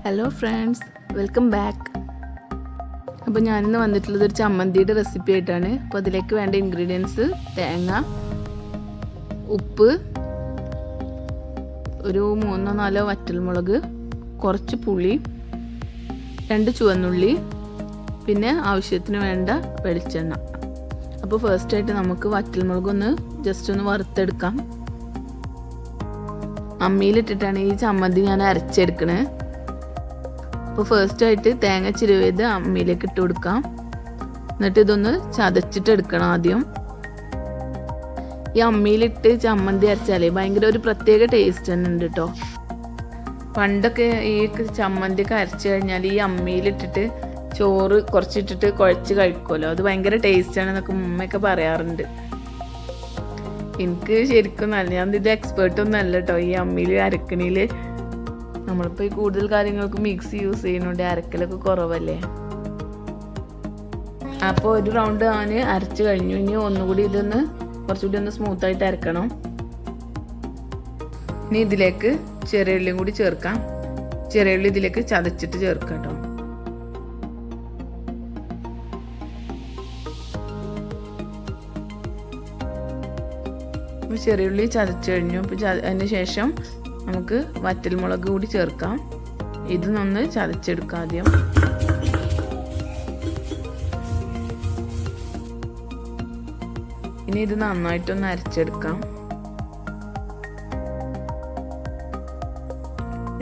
Hello friends, welcome back. അപ്പോൾ ഞാനിന്ന് വന്നിട്ടുള്ളത് ഒരു ചമ്മന്തിയുടെ റെസിപ്പി ആയിട്ടാണ്. അപ്പോൾ അതിലേക്ക് വേണ്ട ഇൻഗ്രീഡിയൻസ്: തേങ്ങ, ഉപ്പ്, ഒരു 3-4 വറ്റൽമുളക്, കുറച്ച് പുളി, 2 ചുവന്നുള്ളി, പിന്നെ ആവശ്യത്തിന് വേണ്ട വെളിച്ചെണ്ണ. അപ്പോൾ ഫസ്റ്റായിട്ട് നമുക്ക് വറ്റൽമുളകൊന്ന് ജസ്റ്റ് ഒന്ന് വറുത്തെടുക്കാം. അമ്മിയിലിട്ടിട്ടാണ് ഈ ചമ്മന്തി ഞാൻ അരച്ചെടുക്കണേ. അപ്പോൾ ഫസ്റ്റായിട്ട് തേങ്ങ ചിരവിയത് അമ്മിയിലേക്ക് ഇട്ട് കൊടുക്കാം. എന്നിട്ട് ഇതൊന്ന് ചതച്ചിട്ട് എടുക്കണം ആദ്യം. ഈ അമ്മിയിലിട്ട് ചമ്മന്തി അരച്ചാലേ ഭയങ്കര ഒരു പ്രത്യേക ടേസ്റ്റ് തന്നെ ഉണ്ട് കേട്ടോ. പണ്ടൊക്കെ ഈ ചമ്മന്തിയൊക്കെ അരച്ചു കഴിഞ്ഞാൽ ഈ അമ്മിയിലിട്ടിട്ട് ചോറ് കുറച്ചിട്ടിട്ട് കുഴച്ച് കഴിക്കുമല്ലോ, അത് ഭയങ്കര ടേസ്റ്റാണെന്നൊക്കെ ഉമ്മയൊക്കെ പറയാറുണ്ട്. എനിക്ക് ശരിക്കും നല്ല, ഞാൻ ഇത് എക്സ്പേർട്ടൊന്നും അല്ല കേട്ടോ ഈ അമ്മിയിൽ അരക്കണിയിൽ. നമ്മളിപ്പോൾ ഈ കൂടുതൽ കാര്യങ്ങൾക്ക് മിക്സി യൂസ് ചെയ്യുന്നുണ്ട്, അരക്കലൊക്കെ കുറവല്ലേ. അപ്പോൾ ഒരു റൗണ്ട് ഞാൻ അരച്ച് കഴിഞ്ഞു. ഇനി ഒന്നുകൂടി ഇതൊന്ന് കുറച്ചുകൂടി ഒന്ന് സ്മൂത്തായിട്ട് അരക്കണം. ഇനി ഇതിലേക്ക് ചെറിയ ഉള്ളിയും കൂടി ചേർക്കാം. ചെറിയ ഉള്ളി ഇതിലേക്ക് ചതച്ചിട്ട് ചേർക്കാം കേട്ടോ. അപ്പോൾ ചെറിയ ഉള്ളി ചതച്ച് കഴിഞ്ഞു. അപ്പോൾ അതിന് ശേഷം നമുക്ക് വറ്റൽമുളക് കൂടി ചേർക്കാം. ഇതൊന്ന് ചതച്ചെടുക്കാം ആദ്യം. ഇനി ഇത് നന്നായിട്ടൊന്ന് അരച്ചെടുക്കാം.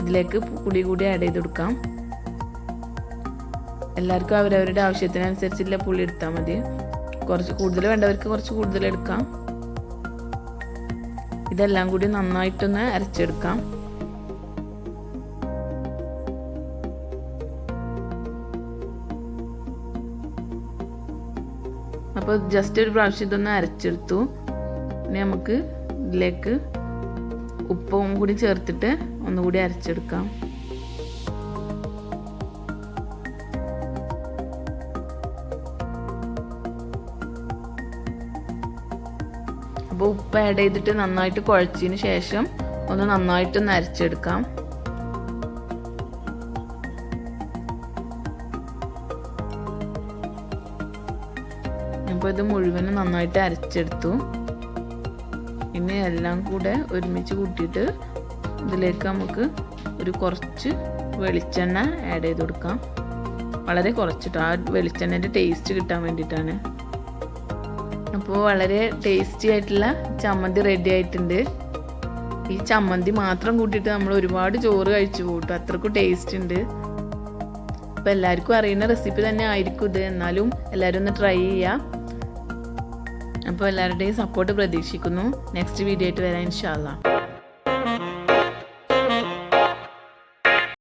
ഇതിലേക്ക് പുളി കൂടി ആഡ് ചെയ്ത് കൊടുക്കാം. എല്ലാവർക്കും അവരവരുടെ ആവശ്യത്തിനനുസരിച്ചുള്ള പുളി എടുത്താൽ മതി. കുറച്ച് കൂടുതൽ വേണ്ടവർക്ക് കുറച്ച് കൂടുതൽ എടുക്കാം. ഇതെല്ലാം കൂടി നന്നായിട്ടൊന്ന് അരച്ചെടുക്കാം. അപ്പോൾ ജസ്റ്റ് ഒരു പ്രാവശ്യം ഇതൊന്ന് അരച്ചെടുത്തു. ഇനി നമുക്ക് ഇതിലേക്ക് ഉപ്പും കൂടി ചേർത്തിട്ട് ഒന്നുകൂടി അരച്ചെടുക്കാം. അപ്പോൾ ഉപ്പ് ആഡ് ചെയ്തിട്ട് നന്നായിട്ട് കുഴച്ചതിന് ശേഷം ഒന്ന് നന്നായിട്ടൊന്ന് അരച്ചെടുക്കാം. അപ്പോൾ ഇത് മുഴുവനും നന്നായിട്ട് അരച്ചെടുത്തു. ഇനി എല്ലാം കൂടെ ഒരുമിച്ച് കൂട്ടിയിട്ട് ഇതിലേക്ക് നമുക്ക് ഒരു കുറച്ച് വെളിച്ചെണ്ണ ആഡ് ചെയ്ത് കൊടുക്കാം. വളരെ കുറച്ചിട്ട് ആ വെളിച്ചെണ്ണേൻ്റെ ടേസ്റ്റ് കിട്ടാൻ വേണ്ടിയിട്ടാണ്. അപ്പോൾ വളരെ ടേസ്റ്റി ആയിട്ടുള്ള ചമ്മന്തി റെഡി ആയിട്ടുണ്ട്. ഈ ചമ്മന്തി മാത്രം കൂട്ടിയിട്ട് നമ്മൾ ഒരുപാട് ചോറ് കഴിച്ചു പോട്ടും, അത്രക്കും ടേസ്റ്റ് ഉണ്ട്. അപ്പോൾ എല്ലാവർക്കും അറിയുന്ന റെസിപ്പി തന്നെ ആയിരിക്കും ഇത്, എന്നാലും എല്ലാവരും ഒന്ന് ട്രൈ ചെയ്യാം. അപ്പോൾ എല്ലാവരുടെയും സപ്പോർട്ട് പ്രതീക്ഷിക്കുന്നു. നെക്സ്റ്റ് വീഡിയോ ആയിട്ട് വരാം ഇൻഷാ അല്ലാഹ്.